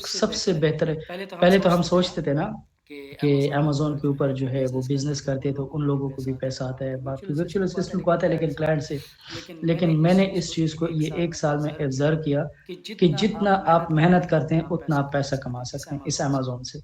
सबसे बेहतर है। पहले तो हम सोचते थे ना कि कि अमेज़न अमेज़न के ऊपर जो है वो बिज़नेस करते तो उन लोगों को भी पैसा आता है, बाकी वर्चुअल असिस्टेंट को आता है लेकिन क्लाइंट से। लेकिन मैंने इस चीज़ को ये 1 साल में ऑब्ज़र्व किया कि जितना आप मेहनत करते हैं, उतना आप पैसा कमा सकते हैं इस अमेज़न से।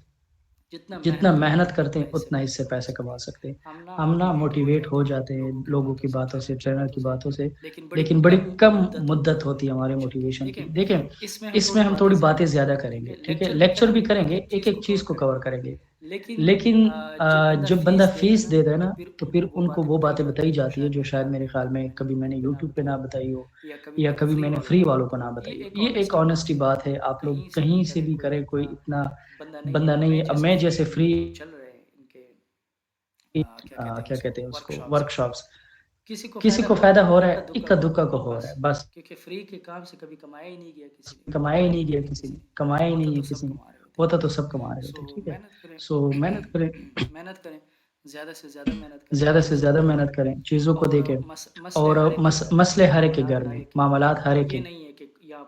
जितना मेहनत करते हैं, उतना इससे पैसे कमा सकते हैं। हम ना मोटिवेट हो जाते हैं लोगों की बातों से, ट्रेनर की बातों से, लेकिन बड़ी कम मुद्दत होती है हमारे मोटिवेशन की। देखें, इसमें हम थोड़ी बातें ज़्यादा करेंगे, ठीक है? लेक्चर भी करेंगे, एक-एक चीज़ को कवर करेंगे। लेकिन जब बंदा फ़ीस देता है ना, तो फिर उनको वो बातें बताई जाती है जो शायद मेरे ख़्याल में कभी मैंने यूट्यूब पे ना बताई हो या कभी मैंने फ्री वालों को ना बताई हो। ये एक ऑनेस्टी बात है, आप लोग कहीं से भी करें, कोई इतना बंदा नहीं है। अब मैं जैसे फ्री क्या कहते हैं उसको वर्कशॉप्स, किसी को फ़ायदा हो रहा है, इक्का-दुक्का को हो रहा है, बस कमाया ही नहीं गया किसी ने, कमाया ही नहीं है किसी ने, होता तो सब कमा रहे होते, ठीक है? सो मेहनत करें, ज़्यादा से ज़्यादा मेहनत करें, चीज़ों को देखें और मसले हर एक के घर में, मामलात हर एक के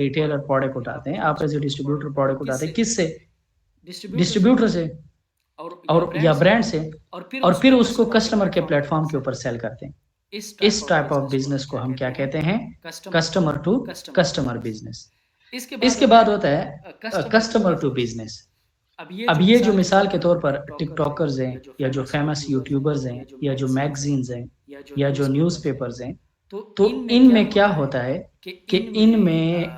रिटेलर प्रोडक्ट उठाते हैं, आप एज ए डिस्ट्रीब्यूटर प्रोडक्ट उठाते हैं, किससे? डिस्ट्रीब्यूटर डिस्ट्रीब्यूटर से और या ब्रांड से, और फिर उसको कस्टमर कस्टमर के प्लेटफॉर्म के ऊपर सेल करते हैं। इस टाइप ऑफ बिजनेस को हम क्या कहते हैं? Customer to customer business. इसके बाद होता है कस्टमर टू बिजनेस। अब ये जो मिसाल के तौर पर टिकटॉकर्स हैं, या जो फेमस यूट्यूबर्स हैं, या जो मैगजीन्स हैं, या जो न्यूज़पेपर्स हैं, तो इनमें क्या होता है कि इनमें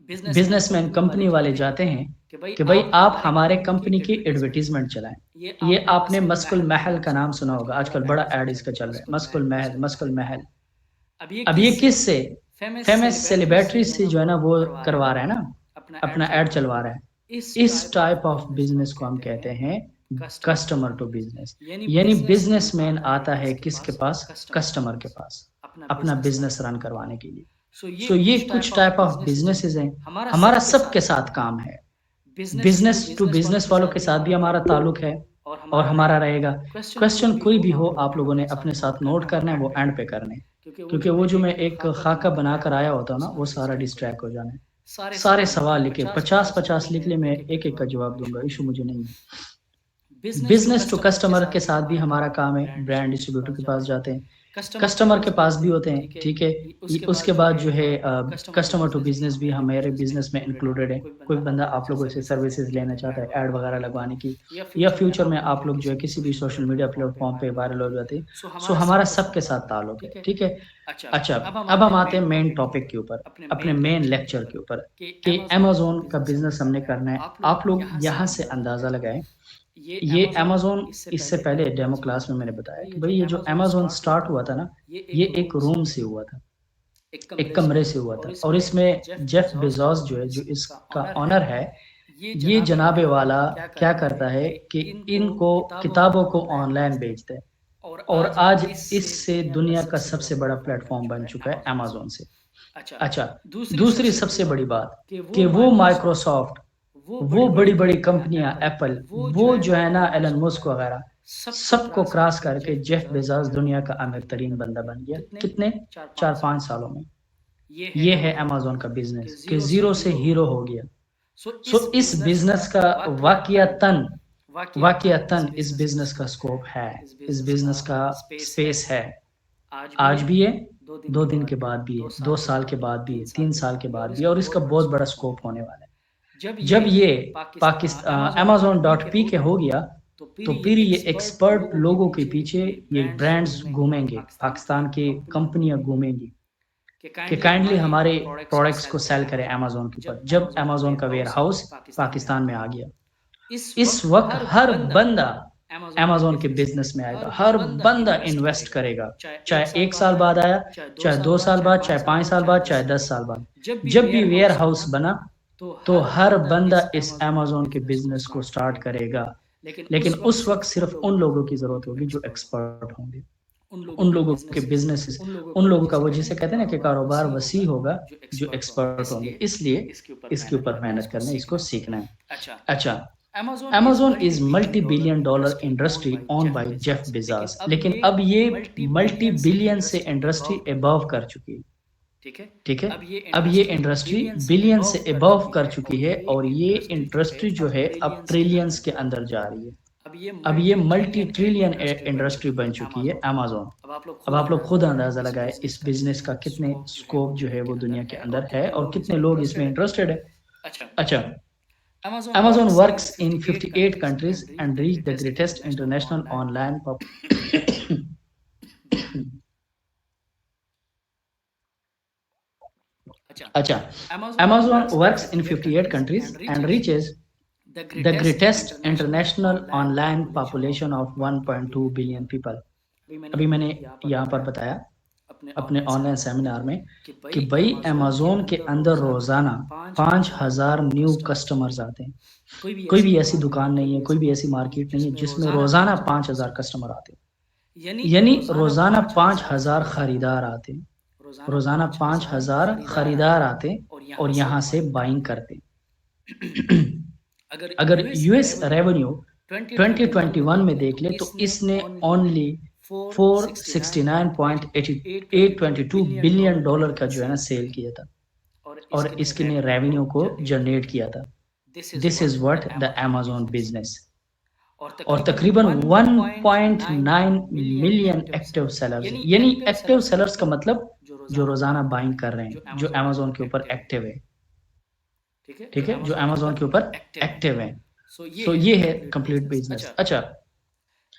बिजनेसमैन कंपनी वाले जाते हैं कि भाई आप हमारे कंपनी की एडवर्टीजमेंट चलाएं। ये आपने मस्कुल महल का नाम सुना होगा, आजकल बड़ा एड इसका चल रहा है, मस्कुल महल, मस्कुल महल। अब ये किससे? फेमस सेलिब्रिटी से जो है ना वो करवा रहा है ना, अपना एड चलवा रहा है। इस टाइप ऑफ बिजनेस को हम कहते हैं कस्टमर टू बिजनेस। यानी बिजनेसमैन आता है किसके पास? कस्टमर के पास, अपना बिजनेस रन करवाने के लिए। सो ये कुछ टाइप ऑफ बिजनेसेस हैं। हमारा सबके साथ काम है, बिजनेस टू बिजनेस वालों के साथ भी हमारा ताल्लुक है और हमारा रहेगा। क्वेश्चन कोई भी हो आप लोगों ने अपने साथ नोट करना है, वो एंड पे करने हैं। क्योंकि वो जो मैं एक खाका बनाकर आया होता हूँ ना, वो सारा डिस्ट्रैक्ट हो जाना है। सारे सवाल लिखे 50-50 लिख ले, मैं एक एक का जवाब दूंगा, इशू मुझे नहीं है। बिजनेस टू कस्टमर के साथ भी हमारा काम है, ब्रांड डिस्ट्रीब्यूटर के पास जाते हैं, कस्टमर के पास भी होते हैं, ठीक है। उसके बाद जो है कस्टमर टू बिजनेस भी हमारे बिजनेस में इंक्लूडेड है। कोई बंदा आप लोगों से सर्विसेज लेना चाहता है ऐड वगैरह लगवाने की, या फ्यूचर में आप लोग जो है किसी भी सोशल मीडिया प्लेटफॉर्म पे वायरल हो जाते हैं। सो हमारा सबके साथ ताल्लुक है, ठीक है। अच्छा, अब हम आते हैं मेन टॉपिक के ऊपर, अपने मेन लेक्चर के ऊपर, कि अमेज़न का बिजनेस हमने करना है। आप लोग यहाँ से अंदाजा लगाएं, ये अमेज़न, इससे पहले डेमो क्लास में मैंने बताया कि भाई ये जो अमेज़न स्टार्ट हुआ था ना, ये एक रूम से हुआ था, एक कमरे से हुआ था। और इसमें जेफ बेजोस जो है, जो इसका ऑनर है, ये जनाबे वाला क्या करता है कि इनको किताबों को ऑनलाइन बेचता है। और आज इससे दुनिया का सबसे बड़ा प्लेटफॉर्म बन चुका है अमेज़न से। अच्छा, दूसरी सबसे बड़ी बात कि वो माइक्रोसॉफ्ट, वो बड़ी-बड़ी कंपनियां, एप्पल, वो जो है ना एलन मस्क वगैरह, सबको क्रॉस करके जेफ बेजोस दुनिया का अमीर तरीन बंदा बन गया। कितने? 4-5 सालों में। ये है अमेज़न का बिजनेस कि जीरो से हीरो हो गया। सो इस बिजनेस का वाकयातन इस बिजनेस का स्कोप है, इस बिजनेस का स्पेस है। आज भी है, 2 दिन के बाद भी है, 2 साल के बाद भी है, 3 साल के बाद भी है, और इसका बहुत बड़ा स्कोप होने वाला है। जब ये पाकिस्तान Amazon.p के हो गया, तो फिर ये एक्सपर्ट लोगों के पीछे ये ब्रांड्स घूमेंगे, पाकिस्तान की कंपनियां घूमेंगी कि काइंडली हमारे प्रोडक्ट्स को सेल करें अमेज़न के ऊपर। जब अमेज़न का वेयर हाउस पाकिस्तान में आ गया, इस वक्त हर बंदा अमेज़न के बिजनेस में आएगा, हर बंदा इन्वेस्ट करेगा, चाहे 1 साल बाद आया, चाहे 2 साल बाद, चाहे 5 साल बाद, चाहे 10 साल बाद। जब भी वेयर हाउस बना, तो हर बंदा इस अमेज़न के बिजनेस को स्टार्ट करेगा। लेकिन उस वक्त सिर्फ उन लोगों की जरूरत होगी जो एक्सपर्ट होंगे, उन लोगों के बिजनेसेस, उन लोगों का, वो जिसे कहते हैं ना कि कारोबार वसी होगा, जो एक्सपर्ट होंगे। इसलिए इसके ऊपर मेहनत करना है, इसको सीखना है। अच्छा, Amazon is multi-billion dollar industry owned by Jeff Bezos, लेकिन अब ये मल्टी बिलियन से इंडस्ट्री अबव कर चुकी है, ठीक है। अब ये इंडस्ट्री बिलियन से अबव कर चुकी है, और ये इंडस्ट्री जो है अब ट्रिलियंस के अंदर जा रही है। अब ये मल्टी ट्रिलियन इंडस्ट्री बन चुकी है अमेज़न। अब आप लोग खुद अंदाजा लगाए इस बिजनेस का कितने स्कोप जो है वो दुनिया के अंदर है, और कितने लोग इसमें इंटरेस्टेड है। अच्छा, Amazon works in 58 countries and reach the greatest international online अच्छा, Amazon works in 58 countries and reaches the greatest international online population of 1.2 billion people. अभी मैंने यहाँ पर बताया अपने ऑनलाइन सेमिनार में कि भाई अमेज़न के अंदर रोजाना 5000 न्यू कस्टमर्स आते हैं। कोई भी ऐसी दुकान नहीं है, कोई भी ऐसी मार्केट नहीं है जिसमें रोजाना 5000 कस्टमर आते हैं। यानी रोजाना 5000 खरीदार आते हैं, रोजाना 5000 खरीदार आते हैं और यहाँ से बाइंग करते हैं। अगर यूएस रेवेन्यू 2021 में देख ले, तो इसने ओनली $469.822 बिलियन का जो है ना सेल किया था, और इसके ने रेवेन्यू को जनरेट किया था। This is what the Amazon business. और तकरीबन 1.9 मिलियन एक्टिव सेलर्स, यानी एक्टिव सेलर्स का मतलब जो रोजाना बाइंग कर रहे हैं, जो अमेज़न के ऊपर एक्टिव है, ठीक है, जो अमेज़न के ऊपर एक्टिव है। सो ये है कंप्लीट बिजनेस। अच्छा,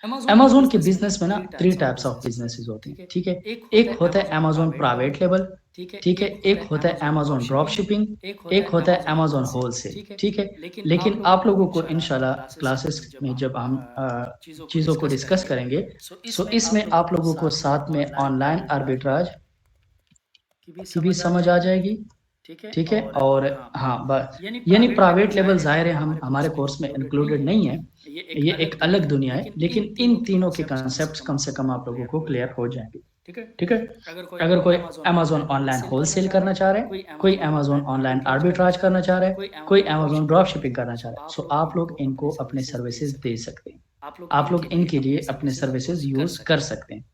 अमेज़न के बिजनेस में ना 3 टाइप्स ऑफ बिजनेसेस होते हैं, ठीक है। एक होता है अमेज़न प्राइवेट लेबल, ठीक है, एक होता है अमेज़न ड्रॉप शिपिंग, एक होता है अमेज़न होलसेल, ठीक है? लेकिन आप लोगों को इंशाल्लाह क्लासेस में जब हम चीज़ों को डिस्कस करेंगे, सो इसमें आप लोगों को साथ में ऑनलाइन आर्बिट्राज की भी समझ आ जाएगी, ठीक है? और हाँ, यानी प्राइवेट लेवल ज़ाहिर है हम हमारे कोर्स में इंक्लूडेड नहीं है, ये एक अलग दुनिया है, लेकिन इन तीनों के कांसेप्ट्स कम से कम आप लोगों को क्लियर हो जाएँगे, ठीक है? अगर कोई अमेज़न ऑनलाइन होलसेल करना चाह रहा है, कोई अमेज़न ऑनलाइन आर्बिट्राज करना चाह रहा है, कोई अमेज़न ड्रॉप शिपिंग करना चाह रहा है, सो आप लोग इनको अपने सर्विसेज़ दे सकते हैं। आप लोग इनके लिए अपने सर्विसेज़ यूज़ कर सकते हैं।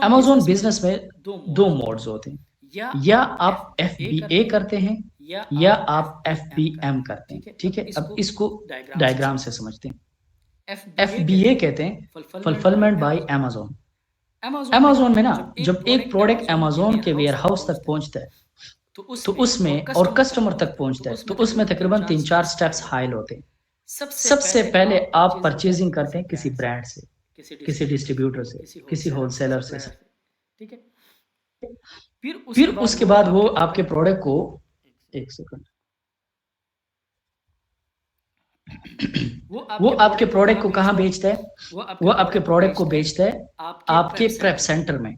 अमेज़न बिज़नेस में 2 मोड्स होते हैं, या आप एफबीए करते हैं या आप एफबीएम करते हैं, ठीक है? अब इसको डायग्राम से समझते हैं। एफबीए कहते हैं फुलफिलमेंट बाय अमेज़न। अमेज़न में ना जब एक प्रोडक्ट अमेज़न के वेयरहाउस तक पहुँचता है, तो उसमें और कस्टमर तक पहुँचता है, तो उसमें तकरीबन 3-4 स्टेप्स हाइल होते हैं। सबसे पहले आप परचेज़िंग करते हैं किसी ब्रांड से, किसी डिस्ट्रीब्यूटर से, किसी होलसेलर से, ठीक है? फिर उसके बाद वो आपके प्रोडक्ट को 1 सेकंड वो आपके प्रोडक्ट को कहाँ बेचता है? वो आपके प्रोडक्ट को बेचता है आपके प्रेप सेंटर में।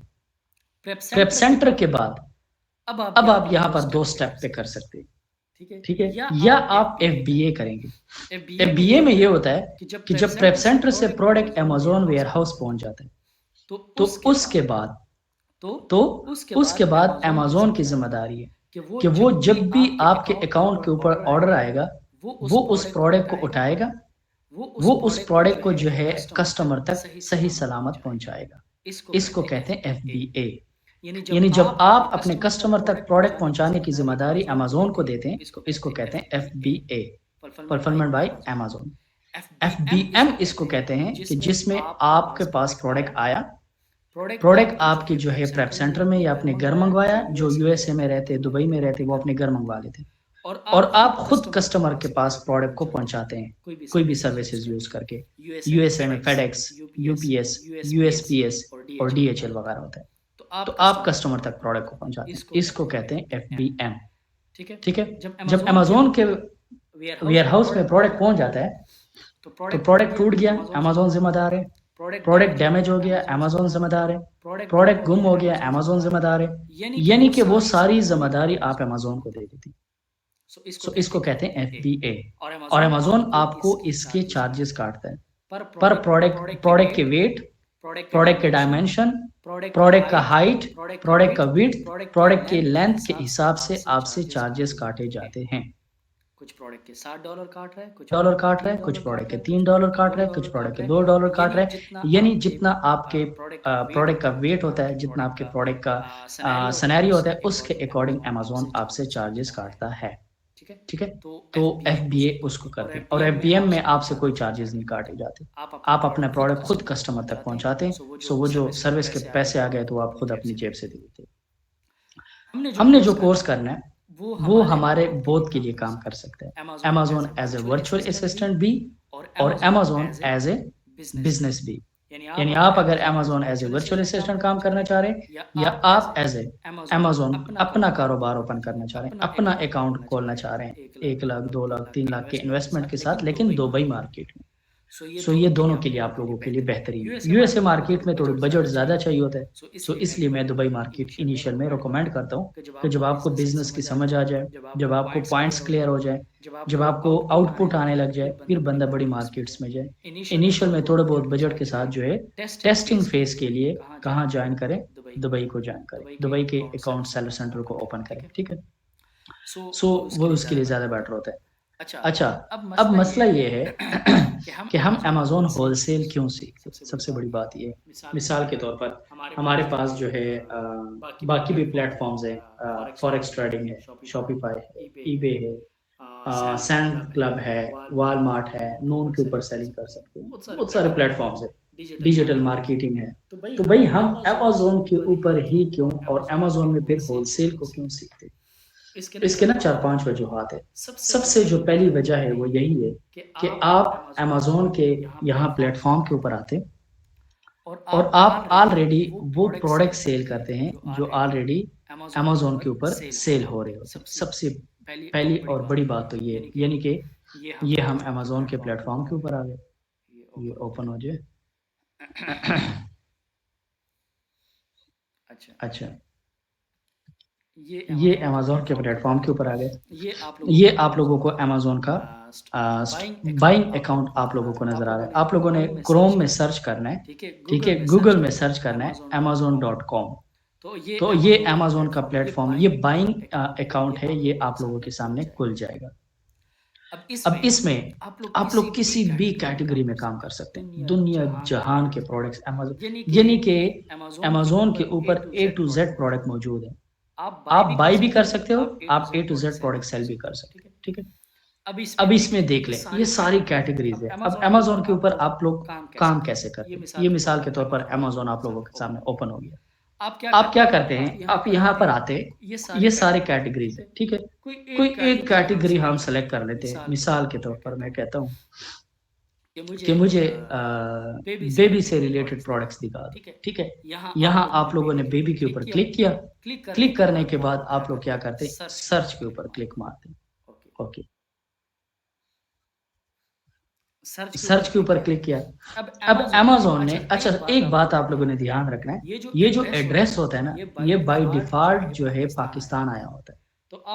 प्रेप सेंटर के बाद अब आप यहाँ पर 2 स्टेप पे कर सकते हैं, ठीक है? या आप एफबीए करेंगे। एफबीए में ये होता है कि जब प्रेप सेंटर से प्रोडक्ट अमेज़न वेयरहाउस पहुँच जाता है, तो उसके बाद अमेज़न की ज़िम्मेदारी है कि वो जब भी आपके अकाउंट के ऊपर ऑर्डर आएगा, वो उस प्रोडक्ट को उठाएगा, वो उस प्रोडक्ट को जो है कस्टमर तक सही सलामत पहुँचाएगा। इसको कहते हैं एफबीए। यानी जब आप अपने कस्टमर तक प्रोडक्ट पहुँचाने की ज़िम्मेदारी अमेज़न को देते हैं, इसको कहते हैं FBA, fulfilment bye Amazon. FBM इसको कहते हैं कि जिसमें आपके पास प्रोडक्ट आया, प्रोडक्ट आपके जो है प्रेप सेंटर में या अपने घर मंगवाया, जो यूएसए में रहते, दुबई में रहते, वो अपने घर मंगवा लेते हैं, और आप खुद कस्टमर के पास प्रोडक्ट को पहुंचाते हैं, कोई भी सर्विसेज यूज करके। यूएसए में फेडेक्स, यूपीएस, यूएसपीएस और डीएचएल वगैरह होता है, तो आप कस्टमर तक प्रोडक्ट को पहुंचाते हैं, इसको कहते हैं एफबीएम, ठीक है? जब अमेज़न के वेयरहाउस में प्रोडक्ट पहुंच जाता है, तो प्रोडक्ट टूट गया, अमेज़न जिम्मेदार है। प्रोडक्ट डैमेज हो गया, अमेज़न जिम्मेदार है। प्रोडक्ट गुम हो गया, अमेज़न जिम्मेदार है। यानी कि वो सारी जिम्मेदारी आप अमेज़न को दे देती। सो इसको कहते हैं एफबीए, और अमेज़न आपको इसके चार्जेस काटता है पर प्रोडक्ट के वेट, प्रोडक्ट के डायमेंशन, प्रोडक्ट का हाइट, प्रोडक्ट का विड्थ, प्रोडक्ट के लेंथ के हिसाब से आपसे चार्जेस काटे जाते हैं। कुछ प्रोडक्ट के $7 काट रहा है, कुछ कुछ प्रोडक्ट के $3 काट रहा है, कुछ प्रोडक्ट के $2 काट रहा है। यानी जितना आपके प्रोडक्ट का वेट होता है, जितना आपके प्रोडक्ट का सिनेरियो होता है, उसके अकॉर्डिंग अमेज़न आपसे चार्जेस काटता है, ठीक है? तो एफबीए उसको करते हैं, और एफबीएम में आपसे कोई चार्जेस नहीं काटे जाते। आप अपना प्रोडक्ट खुद कस्टमर तक पहुंचाते हैं, सो वो जो सर्विस के पैसे आ गए तो आप खुद अपनी जेब से दे देते हैं। हमने जो कोर्स करना है वो हमारे बोथ के लिए काम कर सकता है, Amazon as a virtual assistant भी और अमेज़न एज ए बिजनेस भी। यानी आप अगर Amazon as a virtual assistant काम करना चाह रहे हैं, या आप एज ए अमेज़न अपना कारोबार ओपन करना चाह रहे हैं, अपना अकाउंट खोलना चाह रहे हैं 1 लाख, 2 लाख, 3 लाख के इन्वेस्टमेंट के साथ, लेकिन दुबई मार्केट में, सो ये दोनों के लिए आप लोगों के लिए बेहतरीन है। यूएसए मार्केट में थोड़ी बजट ज़्यादा चाहिए होता है, सो इसलिए मैं दुबई मार्केट इनिशियल में रिकमेंड करता हूँ कि जब आपको बिजनेस की समझ आ जाए, जब आपको पॉइंट्स क्लियर हो जाए, जब आपको आउटपुट आने लग जाए, फिर बंदा बड़ी मार्केट्स में जाए। इनिशियल में थोड़ा बहुत बजट के साथ जो है टेस्टिंग फेज के लिए कहाँ ज्वाइन करें? दुबई को ज्वाइन करें, दुबई के अकाउंट सेलर सेंटर को ओपन करें, ठीक है? सो वो उसके लिए ज़्यादा बेटर होता है। अच्छा, अब मसला ये है कि हम अमेज़न होलसेल क्यों सीखते? सबसे बड़ी बात ये है, मिसाल के तौर पर हमारे पास जो है बाकी भी प्लेटफ़ॉर्म्स हैं, फॉरेक्स ट्रेडिंग है, शॉपिफ़ाई है, ईबे है, सैंड क्लब है, वॉलमार्ट है, नून के ऊपर सेलिंग कर सकते हैं, बहुत सारे प्लेटफ़ॉर्म्स हैं, डिजिटल मार्केटिंग है। तो भाई हम अमेज़न के ऊपर ही क्यों, और अमेज़न में फिर होलसेल को क्यों सीखते? इसके ना 4-5 वजूहात है। सबसे जो पहली वजह है वो यही है कि आप अमेज़न के यहाँ प्लेटफ़ॉर्म के ऊपर आते और आप ऑलरेडी वो प्रोडक्ट सेल करते हैं जो ऑलरेडी अमेजोन के ऊपर सेल हो रहे होते हैं। सबसे पहली और बड़ी बात तो ये, यानी कि ये हम अमेजोन के प्लेटफॉर्म के ऊपर आ गए। ये ओपन हो जाए। अच्छा, ये अमेजोन के प्लेटफॉर्म के ऊपर आ गए। ये आप लोगों को अमेजोन का बाइंग अकाउंट आप लोगों को नजर आ रहा है। आप लोगों ने क्रोम में सर्च करना है, ठीक है, गूगल में सर्च करना है amazon.com। तो ये अमेजोन का प्लेटफॉर्म, ये बाइंग अकाउंट है, ये आप लोगों के सामने खुल जाएगा। अब इसमें आप लोग किसी भी कैटेगरी में काम कर सकते हैं, दुनिया जहान के प्रोडक्ट्स अमेजोन, यानी कि अमेजोन के ऊपर A to Z प्रोडक्ट मौजूद है। आप बाई भी कर सकते हो, आप A to Z product sell भी कर सकते हो, ठीक है। अब इसमें देख लें, ये सारी कैटेगरीज है। अब अमेजोन के ऊपर आप लोग काम कैसे करते हैं, ये मिसाल के तौर पर अमेजोन आप लोगों के सामने ओपन हो गया। आप क्या करते हैं, आप यहाँ पर आते हैं, ये सारे कैटेगरीज है, ठीक है। कोई एक कैटेगरी हम सेलेक्ट कर लेते हैं। मिसाल के तौर पर मैं कहता हूँ कि मुझे बेबी से रिलेटेड प्रोडक्ट्स दिखा दो, ठीक है। यहाँ आप लोगों ने बेबी के ऊपर क्लिक किया। क्लिक करने के बाद आप लोग क्या करते हैं, सर्च के ऊपर क्लिक मारते हैं। ओके, सर्च के ऊपर क्लिक किया। अब अमेजोन ने, अच्छा एक बात आप लोगों ने ध्यान रखना है, ये जो एड्रेस होता है ना, ये बाय डिफॉल्ट जो है पाकिस्तान आया होता है।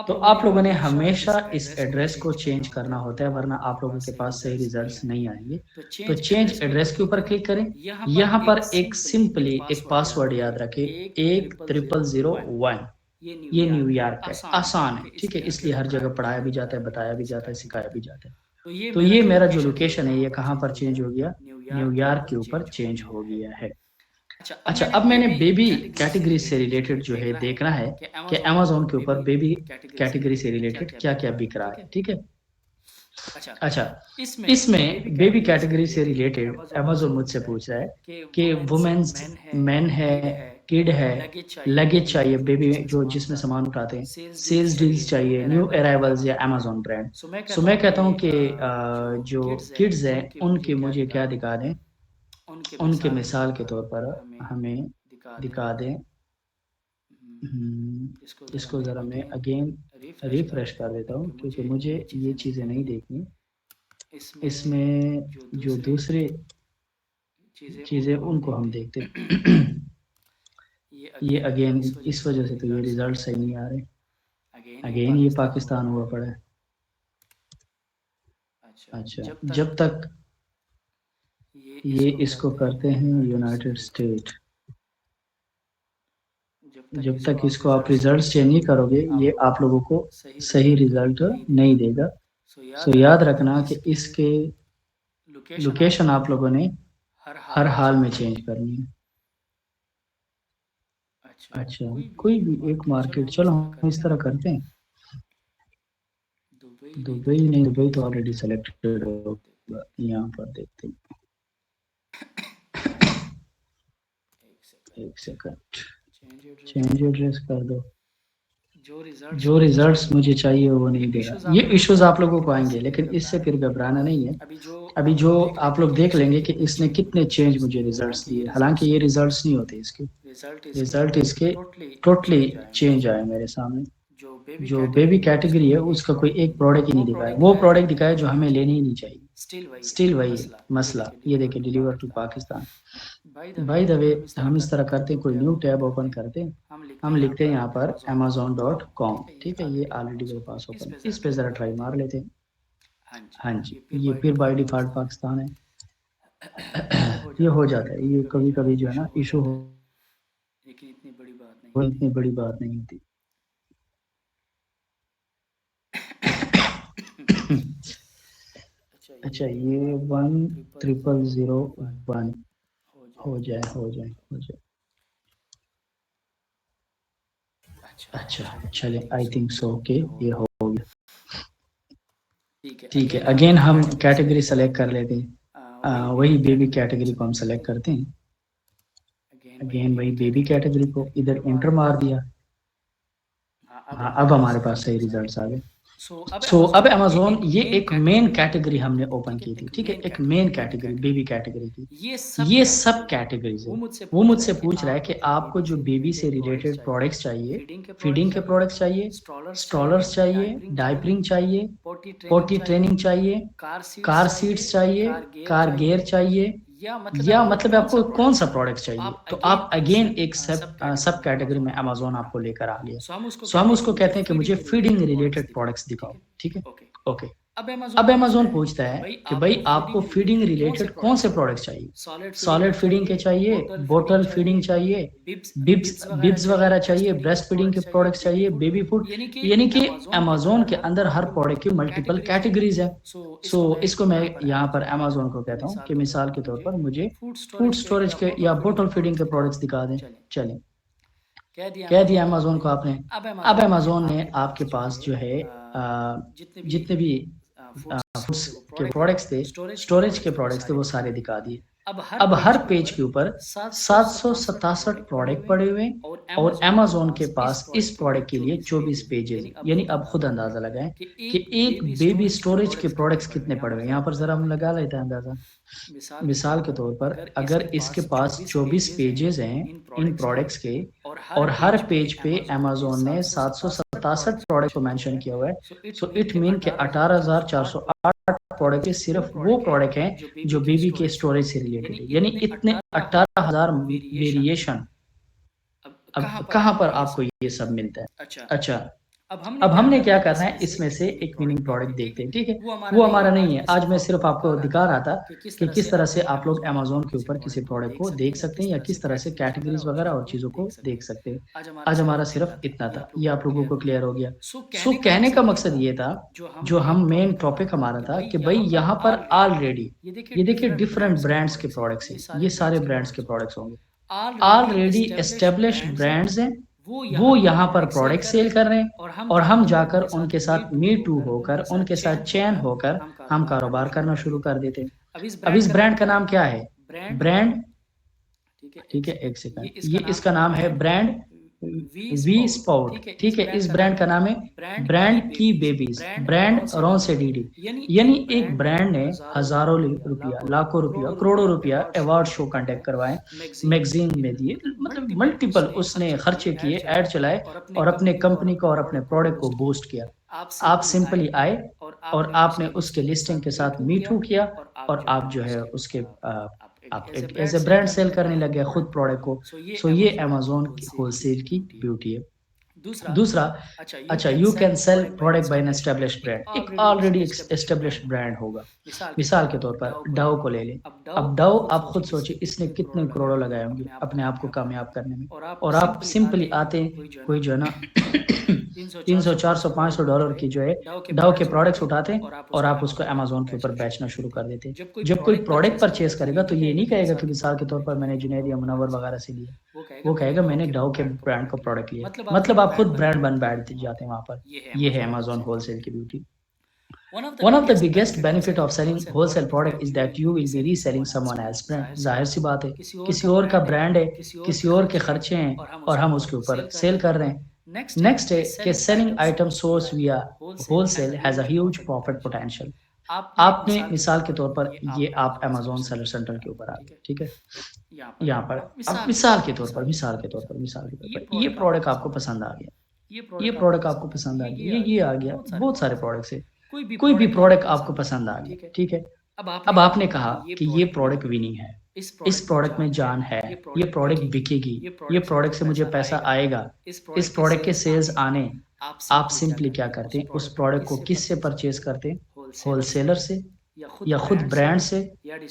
तो आप लोगों ने हमेशा इस एड्रेस को चेंज करना होता है, वरना आप लोगों के पास सही रिजल्ट्स नहीं आएंगे। तो चेंज एड्रेस के ऊपर क्लिक करें। यहाँ पर एक सिंपली एक पासवर्ड याद रखें, 10001। ये न्यूयॉर्क है, आसान है, ठीक है। इसलिए हर जगह पढ़ाया भी जाता है, बताया भी जाता है, सिखाया भी जाता है। तो ये मेरा जो लोकेशन है, ये कहाँ पर चेंज हो गया, न्यूयॉर्क के ऊपर चेंज हो गया है। अच्छा, अब मैंने बेबी कैटेगरी से रिलेटेड जो है देखना है कि अमेजोन के ऊपर बेबी कैटेगरी से रिलेटेड क्या क्या बिक रहा है, ठीक है। अच्छा, इसमें बेबी कैटेगरी से रिलेटेड अमेजोन मुझसे पूछ रहा है कि वुमेन्स, मेन है, किड है, लगेज चाहिए, बेबी जो जिसमें सामान उठाते हैं, सेल्स डील्स चाहिए, न्यू अराइवल्स या अमेजोन ब्रांड। सो मैं कहता हूँ कि जो किड्स हैं उनके मुझे क्या दिखा दें, उनके मिसाल के तौर पर हमें दिखा दें। इसको ज़रा मैं अगेन रिफ्रेश कर देता हूँ, क्योंकि मुझे ये चीज़ें नहीं देखनी। इसमें जो दूसरी चीज़ें उनको हम देखते हैं। ये अगेन इस वजह से तो ये रिजल्ट सही नहीं आ रहे। अगेन ये पाकिस्तान हुआ पड़ा है। अच्छा, जब तक ये इसको करते हैं यूनाइटेड स्टेट, जब तक इसको आप रिजल्ट चेंज नहीं करोगे, ये आप लोगों को सही रिजल्ट नहीं देगा। सो याद रखना कि इसके लोकेशन आप लोगों ने हर हाल में चेंज करनी है। अच्छा, कोई भी एक मार्केट, चलो हम इस तरह करते हैं। दुबई नहीं, दुबई तो ऑलरेडी सेलेक्टेड होगा, यहाँ पर देखते हैं। एक सेकंड, चेंज एड्रेस कर दो। जो रिजल्ट्स मुझे चाहिए वो नहीं दे रहा। ये इश्यूज आप लोगों को आएंगे, लेकिन इससे फिर घबराना नहीं है। अभी जो आप लोग देख लेंगे कि इसने कितने चेंज मुझे रिजल्ट्स दिए, हालांकि ये रिजल्ट्स नहीं होते इसके, रिजल्ट इसके टोटली चेंज आए मेरे सामने। जो बेबी कैटेगरी है उसका कोई एक प्रोडक्ट ही नहीं दिखाया, वो प्रोडक्ट दिखाया जो हमें लेनी ही नहीं चाहिए। स्टिल वही है मसला। ये देखिए, deliver to Pakistan. By the way, हम इस तरह करते हैं, कोई न्यू टैब ओपन करते हैं, हम लिखते हैं यहाँ पर amazon.com, ठीक है। ये ऑलरेडी मेरे पास ओपन है, इस पे जरा ट्राई मार लेते हैं। हाँ जी, ये फिर बाय डिफॉल्ट पाकिस्तान है। ये हो जाता है, ये कभी कभी जो है ना इशू हो, लेकिन इतनी बड़ी बात नहीं होती। अच्छा, ये 10001 हो जाए। अच्छा, चले, आई थिंक सो ओके, ये हो गया। ठीक है, अगेन हम कैटेगरी सेलेक्ट कर लेते हैं। वही बेबी कैटेगरी को हम सेलेक्ट करते हैं। अगेन वही बेबी कैटेगरी को इधर एंटर मार दिया। हाँ, अब हमारे पास सही रिजल्ट्स आ गए। सो अब अमेज़न ये एक मेन कैटेगरी हमने ओपन की थी, ठीक है? एक मेन कैटेगरी बेबी कैटेगरी की। ये सब कैटेगरीज़ है। वो मुझसे पूछ रहा है कि आपको जो बेबी से रिलेटेड प्रोडक्ट्स चाहिए, फीडिंग के प्रोडक्ट्स चाहिए, स्ट्रोलर्स चाहिए, डायपरिंग चाहिए, पॉटी ट्रेनिंग चाहिए, कार सीट्स चाहिए, कार गियर चाहिए या मतलब आपको कौन-सा प्रोडक्ट चाहिए? तो आप अगेन एक सब कैटेगरी में अमेज़न आपको लेकर आ गया। सो हम उसको कहते हैं कि मुझे फीडिंग रिलेटेड प्रोडक्ट्स दिखाओ, ठीक है? ओके। अब अमेज़न पूछता है कि भई आपको फीडिंग रिलेटेड कौन से प्रोडक्ट्स चाहिए? सॉलिड फीडिंग के चाहिए, बॉटल फीडिंग चाहिए, बिब्स वगैरह चाहिए, ब्रेस्ट फीडिंग के प्रोडक्ट्स चाहिए, बेबी फूड यानी कि अमेज़न के अंदर हर प्रोडक्ट की मल्टीपल कैटेगरीज़ हैं। सो इसको मैं यहाँ पर अमेज़न को कहता हूँ कि मिसाल के तौर पर मुझे फूड स्टोरेज के या बॉटल फीडिंग के प्रोडक्ट्स दिखा दें। चलें, कह दिया अमेज़न को आपने। अब अमेज़न ने आपके पास जो है जितने भी फूड्स के प्रोडक्ट्स थे, स्टोरेज के प्रोडक्ट्स थे वो सारे दिखा दिए। अब हर पेज के ऊपर 767 प्रोडक्ट पड़े हुए हैं और अमेज़न के पास इस प्रोडक्ट के लिए 24 पेजेज़ हैं। यानी अब खुद अंदाज़ा लगाएँ कि एक बेबी स्टोरेज के प्रोडक्ट्स कितने पड़े हुए हैं। यहाँ पर ज़रा हम लगा लेते हैं अंदाज़ा। मिसाल के तौर पर अगर इसके पास 24 पेजेज़ हैं इन प्रोडक्ट्स के और हर पेज पे अमेज़न ने 767 प्रोडक्ट को मेंशन किया हुआ है, सो इट मीन कि 18,408 प्रोडक्ट के सिर्फ वो प्रोडक्ट हैं जो बेबी के स्टोरेज से रिलेटेड है। यानी इतने 18,000 वेरिएशन अब कहाँ पर आपको ये सब मिलता है? अच्छा, अब हमने क्या करना है इसमें से एक विनिंग प्रोडक्ट देखते हैं, ठीक है? वो हमारा नहीं है। आज मैं सिर्फ आपको दिखा रहा था कि किस तरह से आप लोग अमेज़न के ऊपर किसी प्रोडक्ट को देख सकते हैं या किस तरह से कैटेगरीज़ वगैरह और चीज़ों को देख सकते हैं। आज हमारा सिर्फ इतना था। ये आप लोगों को क्लियर हो गया। सो कहने का मकसद ये था, जो हम मेन टॉपिक हमारा था कि भई यहाँ पर ऑलरेडी ये देखिए डिफरेंट ब्रांड्स के प्रोडक्ट्स हैं। ये सारे ब्रांड्स के प्रोडक्ट्स होंगे। ऑलरेडी एस्टेब्लिश्ड ब्रांड्स हैं, वो यहाँ पर प्रोडक्ट सेल कर रहे हैं और हम जाकर उनके साथ मी टू होकर, उनके साथ चैन होकर हम कारोबार करना शुरू कर देते हैं। अब इस ब्रांड का नाम क्या है? ब्रांड ठीक है, एक सेकंड। ये इसका नाम है ब्रांड वी स्पाउट, ठीक है? इस ब्रांड का नाम है ब्रांड की बेबीज़, ब्रांड रॉन से डीडी। यानी एक ब्रांड ने हज़ारों रुपया, लाखों रुपया, करोड़ों रुपया अवार्ड शो कंडक्ट करवाए, मैगज़ीन में दिए, मतलब मल्टीपल उसने खर्चे किए, ऐड चलाए और अपने कंपनी को और अपने प्रोडक्ट को बूस्ट किया। आप सिंपली आए और आपने उसके लिस्टिंग के साथ मी टू किया और आप जो है उसके आप एक एज़ अ ब्रांड सेल करने लग गए खुद प्रोडक्ट को। सो ये अमेज़न की होलसेल की ब्यूटी है। दूसरा, अच्छा you can sell product by an established brand. एक ऑलरेडी एस्टेब्लिश्ड ब्रांड होगा। मिसाल के तौर पर डव को ले लें। अब डव आप खुद सोचिए इसने कितने करोड़ों लगाए होंगे अपने आप को कामयाब करने में और आप सिंपली आते हैं कोई जो है ना 300, 400, $500 की जो है डव के प्रोडक्ट्स उठाते हैं और आप उसको अमेज़न के ऊपर बेचना शुरू कर देते हैं। जब कोई प्रोडक्ट परचेज़ करेगा तो ये नहीं कहेगा कि मिसाल के तौर पर मैंने जुनैद या मुनव्वर वगैरह से लिया। वो कहेगा मैंने डव के ब्रांड का प्रोडक्ट लिया। मतलब आप खुद ब्रांड बन बैठ जाते हैं वहाँ पर। ये है अमेज़न होलसेल की beauty. One of the biggest benefit of selling wholesale product is that you will be reselling someone else brand। जाहिर सी बात है, किसी और का ब्रांड है, किसी और के खर्चे हैं और हम उसके ऊपर सेल कर रहे हैं। नेक्स्ट है कि सेलिंग आइटम सोर्स विया wholesale has a huge profit potential. आपने मिसाल के तौर पर ये आप अमेज़न सेलर सेंटर के ऊपर आ गए, ठीक है? यहाँ पर अब मिसाल के तौर पर ये प्रोडक्ट आपको पसंद आ गया, ये प्रोडक्ट आपको पसंद आ गया, ये आ गया, बहुत सारे प्रोडक्ट्स हैं। कोई भी प्रोडक्ट आपको पसंद आ गया, ठीक है? अब आपने कहा कि ये प्रोडक्ट विनिंग है, इस प्रोडक्ट में जान है, ये प्रोडक्ट बिकेगी, ये प्रोडक्ट से मुझे पैसा आएगा, इस प्रोडक्ट के सेल्स आने। आप सिंपली क्या करते हैं, उस प्रोडक्ट को किससे परचेज़ करते हैं? होलसेलर से या खुद ब्रांड से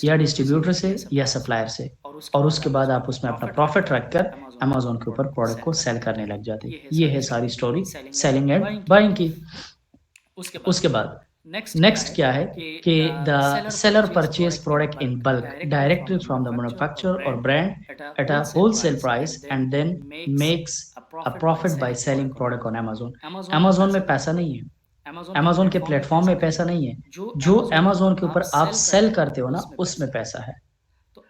या डिस्ट्रीब्यूटर से या सप्लायर से और उसके बाद आप उसमें अपना प्रॉफिट रखकर अमेज़न के ऊपर प्रोडक्ट को सेल करने लग जाते हैं। ये है सारी स्टोरी सेलिंग एंड बाइंग की। उसके बाद नेक्स्ट क्या है कि the seller purchase product in bulk directly from the manufacturer और brand at a wholesale price and then makes a profit by selling product on Amazon. Amazon में पैसा नहीं है, अमेज़न के प्लेटफॉर्म में पैसा नहीं है, जो अमेज़न के ऊपर आप सेल करते हो ना उसमें पैसा है।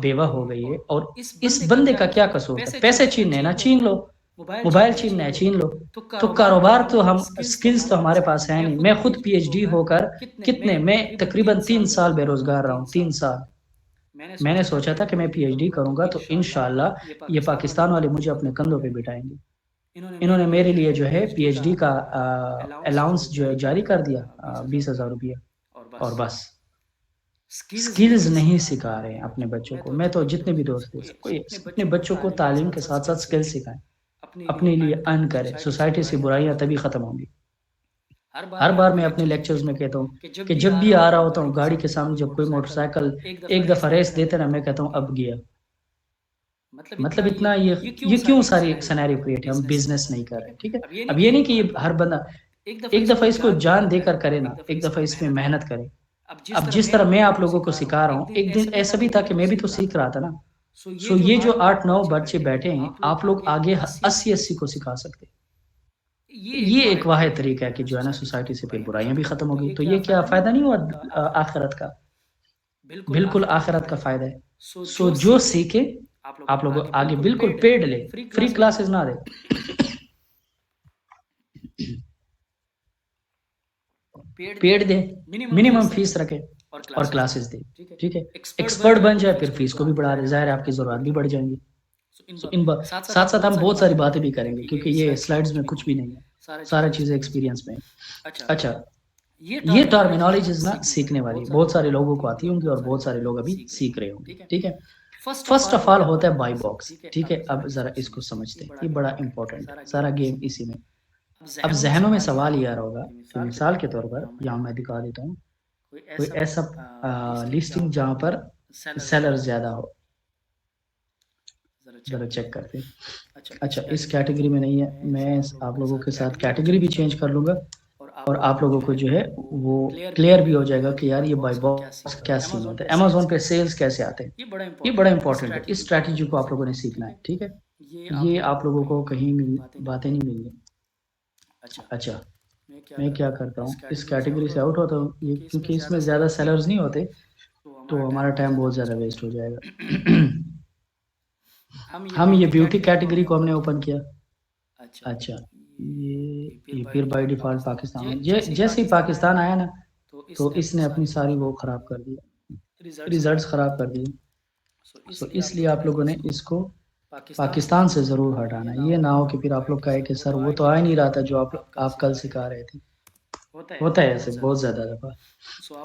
बेवा हो गई है, और इस बंदे का क्या कसूर था? पैसे छीनने हैं ना, छीन लो। मोबाइल छीनना है, छीन लो। तो कारोबार तो हम स्किल्स तो हमारे पास है नहीं। मैं खुद पीएचडी होकर मैं तकरीबन 3 साल बेरोजगार रहा हूँ, 3 साल। मैंने सोचा था कि मैं पीएचडी करूंगा तो इंशाल्लाह ये पाकिस्तान वाले मुझे अपने कंधों पे बिठाएंगे। इन्होंने मेरे लिए जो है पीएचडी का अलाउंस जो है जारी कर दिया, 20,000 रुपया, और बस स्किल्स नहीं सिखा रहे हैं अपने बच्चों को। मैं तो जितने भी दोस्त थे सबको अपने बच्चों को तालीम के साथ साथ स्किल्स सिखाएं, अपने लिए अर्न करें। सोसाइटी से बुराइयां तभी खत्म होंगी। हर बार मैं अपने लेक्चर्स में कहता हूँ कि जब भी आ रहा होता हूँ गाड़ी के सामने, जब कोई मोटरसाइकिल एक दफा रेस देते ना, मैं कहता हूँ अब गया। मतलब इतना ये क्यों सारी सिनेरियो क्रिएट है? हम बिजनेस नहीं कर रहे, ठीक है। अब ये नहीं कि ये हर बंदा एक दफा इसको जान देकर करे ना, एक दफा इसमें मेहनत करे। अब जिस तरह मैं आप लोगों को सिखा रहा हूँ, एक दिन ऐसा भी था कि मैं भी तो सीख रहा था ना। सो ये जो 8-9 बच्चे बैठे हैं, आप लोग आगे 80-80 को सिखा सकते हैं। ये एक वाहिद तरीका है कि जो है ना सोसाइटी से फिर बुराइयां भी खत्म होगी। तो ये क्या फायदा नहीं हुआ आखिरत का? बिल्कुल आखिरत का फायदा है। सो जो सीखे आप लोग आगे बिल्कुल पेड ले, फ्री क्लासेस ना दे। पेड दे, मिनिमम फीस रखे, और क्लासेस दे, ठीक है। एक्सपर्ट बन जाए फिर फीस को भी बढ़ा रहे, ज़ाहिर है आपकी ज़रूरत भी बढ़ जाएंगी। सो इन साथ साथ हम बहुत सारी बातें भी करेंगे क्योंकि ये स्लाइड्स में कुछ भी नहीं है, सारा चीज़ें एक्सपीरियंस में। अच्छा, ये टर्मिनोलॉजीज ना सीखने वाली बहुत सारे लोगों को आती होंगी और बहुत सारे लोग अभी सीख रहे होंगे, ठीक है। फर्स्ट ऑफ ऑल होता है बाई बॉक्स, ठीक है। अब जरा इसको समझते हैं, ये बड़ा इंपॉर्टेंट है, सारा गेम इसी में। अब जहनों में सवाल ये आ रहा होगा कि मिसाल के तौर पर यहाँ मैं दिखा देता हूँ कोई ऐसा लिस्टिंग जहाँ पर सेलर ज्यादा हो, जरा चेक करते हैं। अच्छा, इस कैटेगरी में नहीं है, मैं आप लोगों के साथ कैटेगरी भी चेंज कर लूँगा और आप लोगों को जो है वो क्लियर भी हो जाएगा कि यार ये बाई बॉक्स क्या सीन होता है, अमेज़न पे सेल्स कैसे आते हैं। ये बड़ा इंपॉर्टेंट है, इस स्ट्रैटेजी को आप लोगों ने सीखना है, ठीक है। ये आप लोगों को कहीं बातें नहीं मिलेंगी। अच्छा, मैं क्या करता हूँ, इस कैटेगरी से आउट होता हूँ ये, क्योंकि इसमें ज़्यादा सेलर्स नहीं होते तो हमारा टाइम बहुत ज़्यादा वेस्ट हो जाएगा। हम ये ब्यूटी कैटेगरी को हमने ओपन किया। अच्छा, ये फिर बाय डिफ़ॉल्ट पाकिस्तान में जैसे ही पाकिस्तान आया ना तो इसने अपनी सारी वो ख़राब कर दिया, रिज़ल्ट्स ख़राब कर दिए। सो इसलिए आप लोगों ने इसको पाकिस्तान से ज़रूर हटाना है। ये ना हो कि फिर आप लोग कहे कि सर वो तो आ ही नहीं रहा था जो आप कल सिखा रहे थे। होता है ऐसे बहुत ज़्यादा दफ़ा।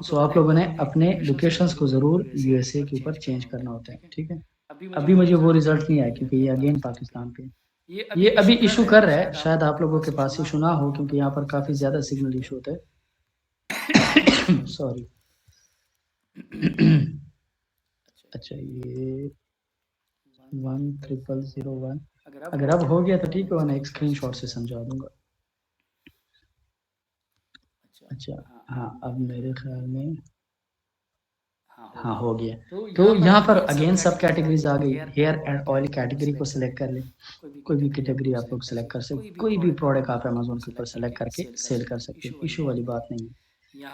सो आप लोगों ने अपने लोकेशंस को ज़रूर यूएसए के ऊपर चेंज करना होता है, ठीक है। अभी मुझे वो रिज़ल्ट नहीं आया क्योंकि ये अगेन पाकिस्तान पे ये अभी इशू कर रहा है, शायद आप लोगों के पास इशू ना हो क्योंकि यहाँ पर काफ़ी ज़्यादा सिग्नल इशू होता है। सॉरी। अच्छा, ये 10001 अगर अब हो गया तो ठीक है, मैं एक स्क्रीनशॉट से समझा दूंगा। अच्छा, हाँ, अब मेरे ख्याल में हाँ हो गया। तो यहाँ पर अगेन सब कैटेगरीज आ गई। हेयर एंड ऑयल कैटेगरी को सिलेक्ट कर ले, कोई भी कैटेगरी आप लोग सिलेक्ट कर सकते, कोई भी प्रोडक्ट आप अमेज़न के ऊपर सेलेक्ट करके सेल कर सकते हो, इशू वाली बात नहीं है।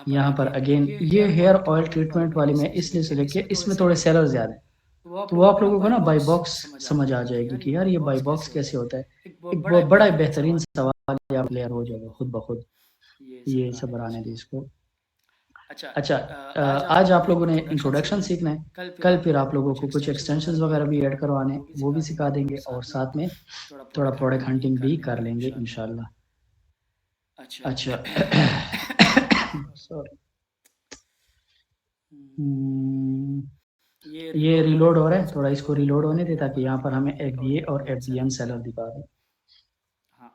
यहाँ पर अगेन ये हेयर ऑयल ट्रीटमेंट वाली मैं इसलिए सिलेक्ट किया, इसमें थोड़े सेलर ज़्यादा है तो वो आप लोगों को ना बाई बॉक्स समझ आ जाएगी कि यार ये बाई बॉक्स कैसे होता है। एक बहुत बड़ा बेहतरीन सवाल आप क्लियर हो जाएगा खुद ब खुद, ये सब बनाने दे इसको। अच्छा, आज आप लोगों ने इंट्रोडक्शन सीखना है, कल फिर आप लोगों को कुछ एक्सटेंशंस वगैरह भी ऐड करवाने, वो भी सिखा देंगे और साथ में थोड़ा प्रोडक्ट हंटिंग भी कर लेंगे इंशाल्लाह। अच्छा, सॉरी, ये रिलोड हो रहा है, थोड़ा इसको रिलोड होने दे ताकि यहाँ पर हमें एफबीए और एफबीएम सेलर दिखा दें।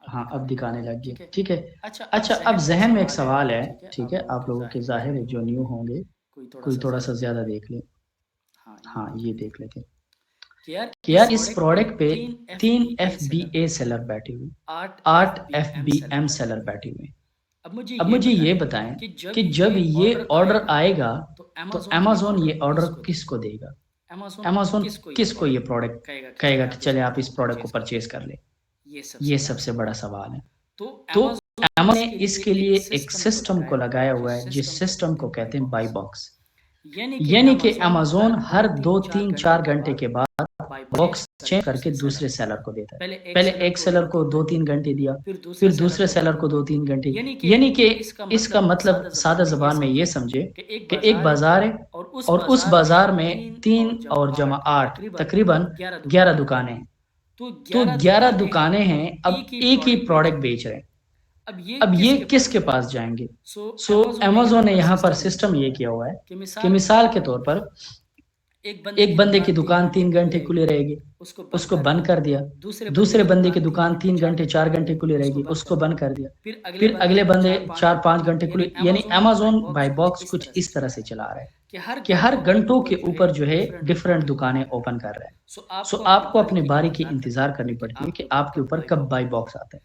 हाँ, अब दिखाने लग गए, ठीक है। अच्छा, अब जहन में एक सवाल है, ठीक है, आप लोगों के जाहिर है जो न्यू होंगे कोई थोड़ा सा ज़्यादा देख ले। हाँ, ये देख लेते कि यार इस प्रोडक्ट पे 3 एफबीए सेलर बैठे हुए, 8 एफबीएम सेलर बैठे हुए। अब मुझे ये बताएं कि जब ये ऑर्डर आएगा तो अमेज़न ये ऑर्डर किसको देगा? अमेज़न किसको ये प्रोडक्ट कहेगा कि चले आप इस प्रोडक्ट को परचेज कर ले? ये सबसे बड़ा सवाल है। तो अमेज़न ने इसके लिए एक सिस्टम को लगाया हुआ है जिस सिस्टम को कहते हैं बाई बॉक्स। यानी कि अमेज़न हर 2-3-4 घंटे के बाद बॉक्स चेंज करके दूसरे सेलर को देता है। पहले एक सेलर को 2-3 घंटे दिया, फिर दूसरे सेलर को 2-3 घंटे। यानी कि इसका मतलब सादा ज़बान में ये समझे कि एक बाजार है और उस बाजार में 3 और जमा 8 तकरीबन 11 दुकानें हैं। तो 11 दुकानें हैं, अब एक ही प्रोडक्ट बेच रहे हैं। अब ये किसके पास जाएंगे? सो अमेज़न ने यहाँ पर सिस्टम ये किया हुआ है कि मिसाल के तौर पर एक बंदे की दुकान 3 घंटे खुली रहेगी, उसको बंद कर दिया। दूसरे बंदे की दुकान 3 घंटे 4 घंटे खुली रहेगी, उसको बंद कर दिया। फिर अगले बंदे 4-5 घंटे खुली, यानी अमेज़न बाई बॉक्स कुछ इस तरह से चला रहा है कि हर घंटों के ऊपर जो है डिफरेंट दुकानें ओपन कर रहा है। सो आपको अपनी बारी की इंतजार करनी पड़ती है कि आपके ऊपर कब बाई बॉक्स आता है।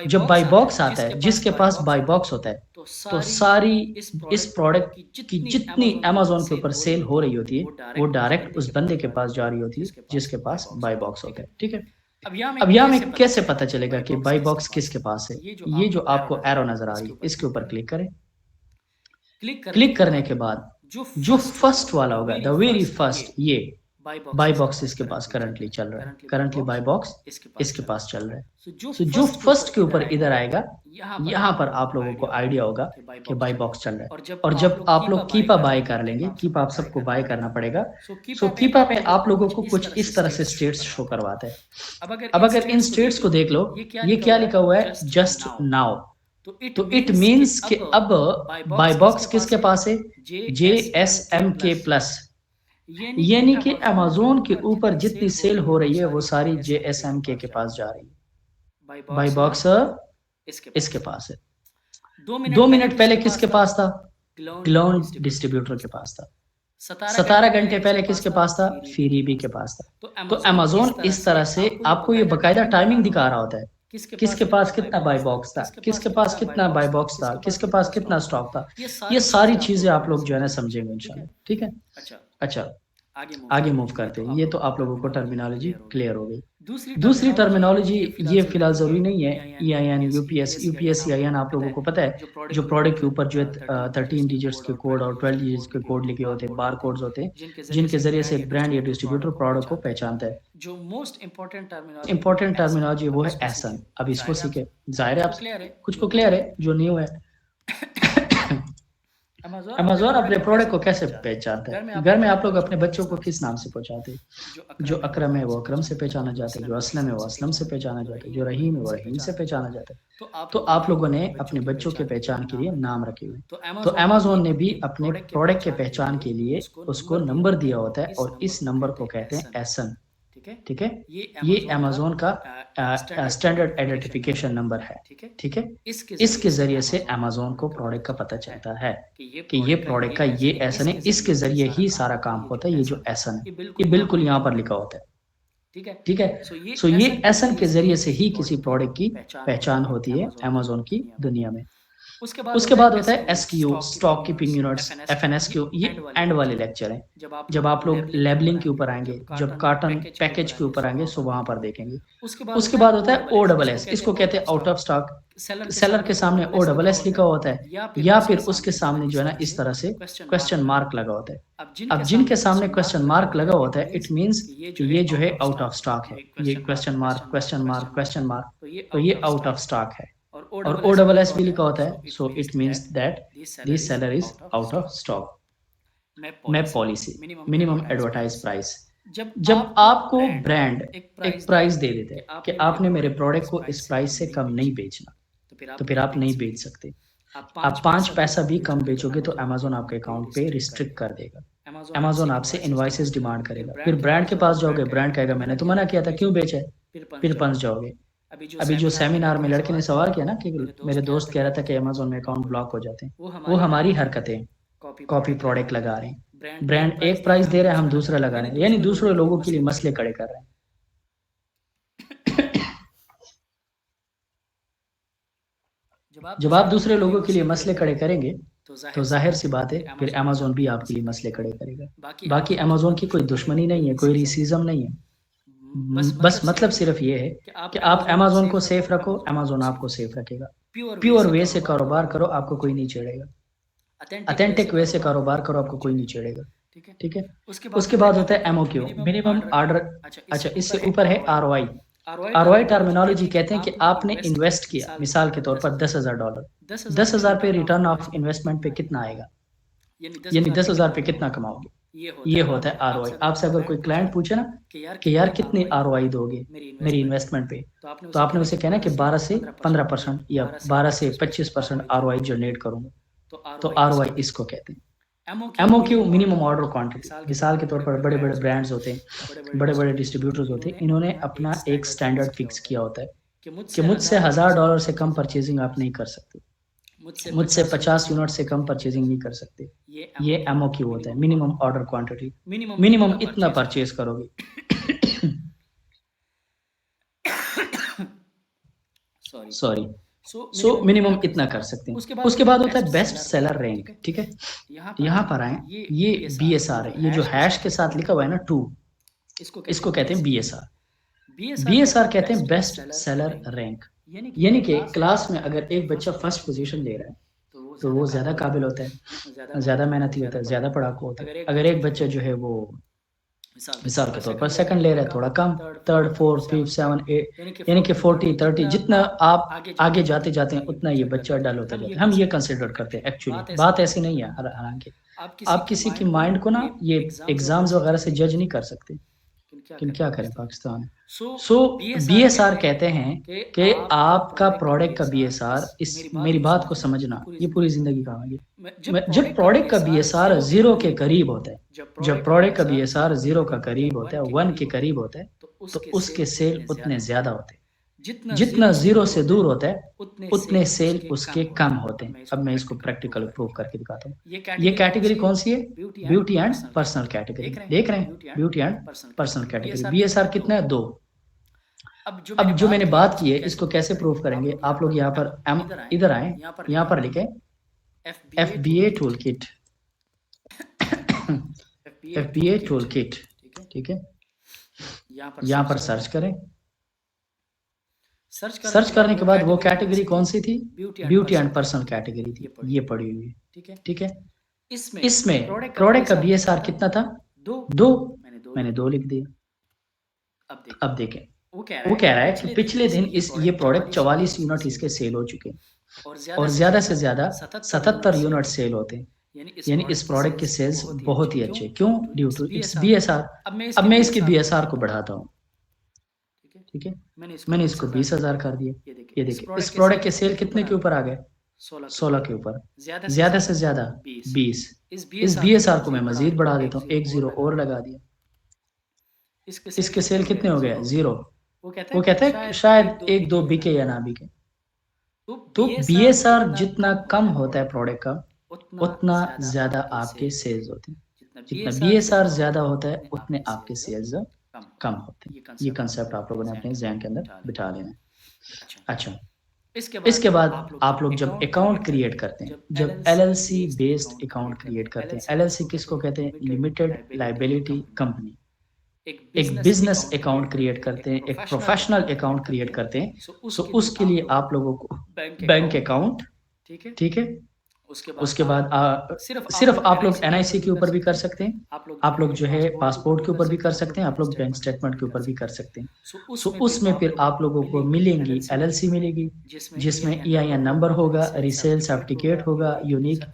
जब बाई बॉक्स आता है, जिसके पास बाई बॉक्स होता है तो सारी इस प्रोडक्ट की जितनी अमेज़न के ऊपर सेल हो रही होती है वो डायरेक्ट उस बंदे के पास जा रही होती है जिसके पास बाई बॉक्स होता है, ठीक है। अब यहाँ में कैसे पता चलेगा कि बाई बॉक्स किसके पास है? ये जो आपको एरो नजर आ रही है इसके ऊपर क्लिक करें। क्लिक करने के बाद जो फर्स्ट वाला होगा, द वेरी फर्स्ट, ये बाई बॉक्स इसके पास करंटली चल रहा है, करंटली बाई बॉक्स इसके पास चल रहा है। जो तो जो फर्स्ट के ऊपर इधर इधर आएगा, यहाँ पर आप लोगों को आइडिया होगा कि बाई बॉक्स चल रहा है। और जब आप लोग कीपा बाय कर लेंगे, कीपा आप सबको बाय करना पड़ेगा। सो कीपा में आप लोगों को कुछ इस तरह से स्टेट्स शो करवाते हैं। अब अगर इन स्टेट्स को देख लो, ये क्या लिखा हुआ है, जस्ट नाउ। तो इट मीन्स कि अब बाय बॉक्स किसके पास है, JSMK प्लस, यानी कि अमेजोन के ऊपर जितनी सेल हो रही है वो सारी JSMK के पास जा रही है। बाय बॉक्स इसके पास है। 2 मिनट पहले किसके पास था, ग्लोन डिस्ट्रीब्यूटर के पास था। 17 घंटे पहले किसके पास था, फीरीबी के पास था। तो अमेजोन इस तरह से आपको ये बकायदा टाइमिंग दिखा रहा होता है, किसके पास कितना बाय बॉक्स था, किसके पास कितना बाय बॉक्स था, किसके पास कितना स्टॉक था। ये सारी चीजें आप लोग जो है ना समझेंगे इंशाल्लाह, ठीक है। अच्छा, आगे मूव करते हैं। ये तो आप लोगों को टर्मिनोलॉजी क्लियर हो गई। दूसरी टर्मिनोलॉजी ये फिलहाल जरूरी नहीं है, EIN यूपीएस EIN आप लोगों को पता है, जो प्रोडक्ट के ऊपर जो है 13 डिजिट्स के कोड और 12 डिजिट्स के कोड लिखे होते हैं, बार कोड्स होते हैं, जिनके जरिए से ब्रांड या डिस्ट्रीब्यूटर प्रोडक्ट को पहचानता है। जो मोस्ट इंपॉर्टेंट टर्मिनोलॉजी वो है एसन। अब इसको सीखे, जाहिर है आप कुछ को क्लियर है, जो न्यू है। अमेजोन अपने प्रोडक्ट को कैसे पहचानता है। घर में आप लोग अपने बच्चों को किस नाम से पहचानते हैं, जो अकरम है वो अकरम से पहचाना जाता है, जो असलम है वो असलम से पहचाना जाता है, जो रहीम है वो रहीम से पहचाना जाता है। तो आप लोगों ने अपने बच्चों के पहचान के लिए नाम रखे हुए। तो अमेजोन ने भी अपने प्रोडक्ट के पहचान के लिए उसको नंबर दिया होता है, और इस नंबर को कहते हैं एसन, ठीक है। ये अमेजोन का स्टैंडर्ड आइडेंटिफिकेशन नंबर है, ठीक है। इसके जरिए से अमेजोन को प्रोडक्ट का पता चलता है कि ये प्रोडक्ट का ये एसन है। इसके जरिए ही सारा काम होता है। ये जो एसन है ये बिल्कुल यहाँ पर लिखा होता है, ठीक है। सो ये एसन के जरिए से ही किसी प्रोडक्ट की पहचान होती है अमेजोन की दुनिया में। उसके बाद होता है SQ, stock keeping units, FNSQ। ये एंड वाले लेक्चर हैं। जब आप लोग लेबलिंग के ऊपर आएंगे, जब कार्टन पैकेज के ऊपर आएंगे, सो वहां पर देखेंगे। उसके बाद होता है OSS, इसको कहते हैं आउट ऑफ स्टॉक। सेलर के सामने OSS लिखा होता है, या फिर उसके सामने जो है ना इस तरह से क्वेश्चन मार्क लगा होता है। अब जिनके सामने क्वेश्चन मार्क लगा होता है, इट मीन्स कि ये जो है आउट ऑफ स्टॉक है। ये question mark question mark question mark, तो ये आउट ऑफ स्टॉक है। और OSS भी लिखा होता है, so it means that this seller is out of stock. Map policy, minimum advertise price. जब आपको ब्रांड एक प्राइस दे देते हैं कि आपने मेरे प्रोडक्ट को इस प्राइस से कम नहीं बेचना, तो फिर आप नहीं बेच सकते। आप 5 पैसा भी कम बेचोगे तो अमेजोन आपके अकाउंट पे रिस्ट्रिक्ट कर देगा। अमेजोन आपसे इनवॉइसेस डिमांड करेगा। फिर ब्रांड के पास जाओगे, ब्रांड कहेगा मैंने तो मना किया था, क्यों बेचा है, फिर पंस जाओगे। अभी जो सेमिनार में लड़के ने सवाल किया ना कि मेरे दोस्त कह रहा था कि अमेजोन में अकाउंट ब्लॉक हो जाते हैं, वो हमारी हरकतें, कॉपी प्रोडक्ट लगा रहे हैं। ब्रांड एक प्राइस दे रहा है, हम दूसरा लगा रहे हैं, यानी दूसरे लोगों के लिए मसले खड़े कर रहे हैं। जब आप दूसरे लोगों के लिए मसले खड़े करेंगे तो जाहिर सी बात है फिर अमेजोन भी आपके लिए मसले खड़े करेगा। बाकी अमेजोन की कोई दुश्मनी नहीं है, कोई रेसिज्म नहीं है। बस मतलब सिर्फ ये है कि आप अमेजोन को सेफ रखो, अमेजोन आपको सेफ रखेगा। प्योर वे से कारोबार करो, आपको कोई नहीं छेड़ेगा। अथेंटिक वे से कारोबार करो, आपको कोई नहीं छेड़ेगा, ठीक है। उसके बाद होता है MOQ, मिनिमम ऑर्डर। अच्छा, इससे ऊपर है ROI टर्मिनोलॉजी। कहते हैं कि आपने इन्वेस्ट किया, मिसाल के तौर पर $10,000, 10,000 पे रिटर्न ऑफ इन्वेस्टमेंट पे कितना आएगा, यानी 10,000 पे कितना कमाओगे, ये होता है ROI। आपसे अगर कोई क्लाइंट पूछे ना कि यार कितनी ROI दोगे मेरी इन्वेस्टमेंट पे, तो आपने उसे कहना कि 12 से 15% या 12 से 25% ROI जनरेट करूंगा, तो ROI इसको कहते हैं। MOQ, minimum order quantity. मिसाल के तौर पर बड़े बड़े ब्रांड्स होते हैं, बड़े बड़े डिस्ट्रीब्यूटर्स होते हैं, इन्होंने अपना एक स्टैंडर्ड फिक्स किया होता है कि मुझसे $1,000 से कम परचेजिंग आप नहीं कर सकते, मुझसे 50 यूनिट से कम परचेजिंग नहीं कर सकते। ये MOQ होता है, मिनिमम ऑर्डर क्वांटिटी। मिनिमम इतना परचेज करोगे। सॉरी, सो मिनिमम इतना कर सकते हैं। उसके बाद होता है बेस्ट सेलर रैंक, ठीक है। यहाँ पर आए, ये BSR है, ये जो हैश के साथ लिखा हुआ है ना 2, इसको कहते हैं BSR कहते हैं बेस्ट सेलर रैंक। यानी कि क्लास में अगर एक बच्चा फर्स्ट पोजीशन ले रहा है तो वो ज्यादा काबिल होता है, ज्यादा मेहनती होता है, ज्यादा पढ़ाकू होता है। अगर एक बच्चा जो है वो मिसाल के तौर पर सेकंड लेयर है थोड़ा कम, थर्ड, फोर्थ, फिफ्थ, 7, 8 यानी कि 40, 30 जितना आप आगे जाते हैं उतना ये बच्चा डल होता जाता है। हम ये कंसिडर करते हैं एक्चुअली, बात ऐसी नहीं है हालाँकि। आप किसी की माइंड को ना ये एग्ज़ाम्स वगैरह से जज नहीं कर सकते। लेकिन क्या करें पाकिस्तान है। सो बीएसआर कहते हैं कि आपका प्रोडक्ट का बीएसआर इस मेरी बात को समझना, ये पूरी ज़िंदगी काम आएगी। जब प्रोडक्ट का बीएसआर 0 के करीब होता है, जब प्रोडक्ट का बीएसआर 0 का करीब होता है, 1 के करीब होता है, तो उसके सेल उतने ज़्यादा होते हैं। जितना 0 से दूर होता है, उतने सेल उसके कम होते हैं। अब मैं इसको प्रैक्टिकल प्रूव करके दिखाता हूँ। ये कैटेगरी कौन सी है? Beauty and personal category. देख रहे हैं? Beauty and personal category. BSR कितना है? 2। अब जो मैंने बात की है, इसको कैसे प्रूव करेंगे? आप लोग यहाँ पर इधर आएँ, यहाँ पर लिखें FBA tool kit. FBA tool kit, ठीक है? यहाँ पर सर्च करें। सर्च करने के बाद वो कैटेगरी कौन सी थी? ब्यूटी एंड पर्सनल कैटेगरी थी, ये पड़ी हुई है, ठीक है? इसमें प्रोडक्ट का बीएसआर कितना था? 2। मैंने 2 लिख दिया। अब देखें, वो कह रहा है कि पिछले दिन ये प्रोडक्ट 44 यूनिट इसके सेल हो चुके हैं और ज़्यादा से ज़्यादा 77 यूनिट सेल होते हैं। यानी इस प्रोडक्ट के सेल्स बहुत ही अच्छे। क्यों? Due to its BSR. अब मैं इसके बीएसआर को बढ़ाता हूँ, ठीक है? मैंने इसको 20,000 कर दिया। ये देखिए, इस प्रोडक्ट के सेल कितने के ऊपर आ गए? 16 के ऊपर। ज़्यादा से ज़्यादा 20। इस बीएसआर को मैं मज़ीद बढ़ा देता हूँ, 1 ज़ीरो और लगा दिया। इसके सेल कितने हो गए? 0। वो कहता है शायद 1-2 बिके या ना बिके। तो बीएसआर जितना कम होता है प्रोडक्ट का, उतना ज़्यादा आपके सेल्स होते हैं। जितना बीएसआर ज़्यादा होता है, उतने आपके सेल्स कम होते हैं। ये कंसेप्ट आप लोगों ने अपने ज़हन के अंदर बिठा लेना है। अच्छा, इसके बाद आप लोग जब अकाउंट क्रिएट करते हैं, जब LLC बेस्ड अकाउंट क्रिएट करते हैं, LLC किसको कहते हैं? Limited liability company. एक बिजनेस अकाउंट क्रिएट करते हैं, एक प्रोफेशनल अकाउंट क्रिएट करते हैं, सो उसके लिए आप लोगों को बैंक अकाउंट, ठीक है? उसके बाद सिर्फ आप लोग NIC के ऊपर भी कर सकते हैं, आप लोग जो है पासपोर्ट के ऊपर भी कर सकते हैं, आप लोग बैंक स्टेटमेंट के ऊपर भी कर सकते हैं। सो उसमें फिर आप लोगों को मिलेंगी LLC मिलेगी, जिसमें EIN नंबर होगा, रीसेल सर्टिफिकेट होगा, यूनिक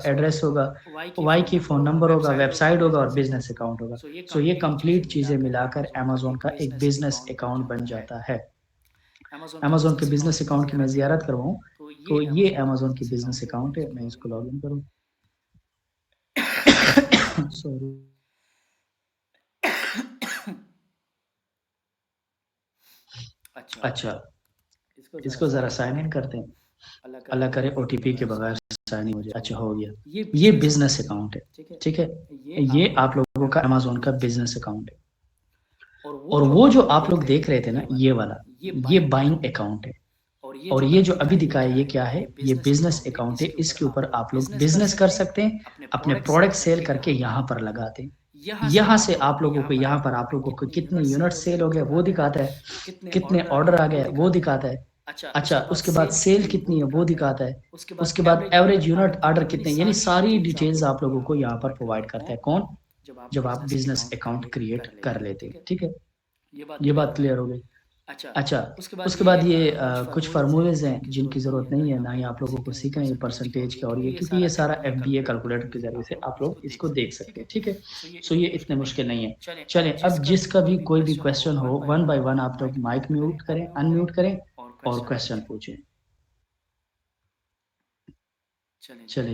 एड्रेस होगा, वाई की फ़ोन नंबर होगा, वेबसाइट होगा और बिजनेस अकाउंट होगा। सो ये कंप्लीट चीज़ें मिलाकर अमेज़न का एक बिजनेस अकाउंट बन जाता है। अमेज़न के बिजनेस अकाउंट की मैं ज़ियारत करवाऊँ तो ये अमेज़न की बिजनेस अकाउंट है। मैं इसको लॉगिन करूँ। सॉरी। अच्छा, इसको ज़रा साइन इन करते हैं। अल्लाह करे OTP के बगैर साइन इन हो जाए। अच्छा, हो गया। ये बिजनेस अकाउंट है, ठीक है? ये आप लोगों का अमेज़न का बिजनेस अकाउंट है। और वो जो आप लोग देख रहे थे ना, ये वाला, ये बाइंग अकाउंट है। और ये जो अभी दिखाया, ये क्या है? ये बिजनेस अकाउंट है। इसके ऊपर आप लोग बिजनेस कर सकते हैं, अपने प्रोडक्ट सेल करके यहाँ पर लगाते हैं। यहाँ से आप लोगों को कितने यूनिट सेल हो गए वो दिखाता है, कितने ऑर्डर आ गए वो दिखाता है। अच्छा, उसके बाद सेल कितनी है वो दिखाता है। उसके बाद एवरेज यूनिट ऑर्डर कितने, यानी सारी डिटेल्स आप लोगों को यहाँ पर प्रोवाइड करता है। कौन? जब आप बिजनेस अकाउंट क्रिएट कर लेते हैं, ठीक है? ये बात क्लियर हो गई। अच्छा, उसके बाद ये कुछ फार्मूलेज़ हैं जिनकी ज़रूरत नहीं है, ना ही आप लोगों को सीखना है परसेंटेज का और ये, क्योंकि ये सारा FBA कैलकुलेटर के ज़रिए से आप लोग इसको देख सकते हैं, ठीक है? सो ये इतने मुश्किल नहीं है। चलें, अब जिसका भी कोई भी क्वेश्चन हो, 1 बाय 1 आप लोग माइक म्यूट करें, अनम्यूट करें और क्वेश्चन पूछें। चलें।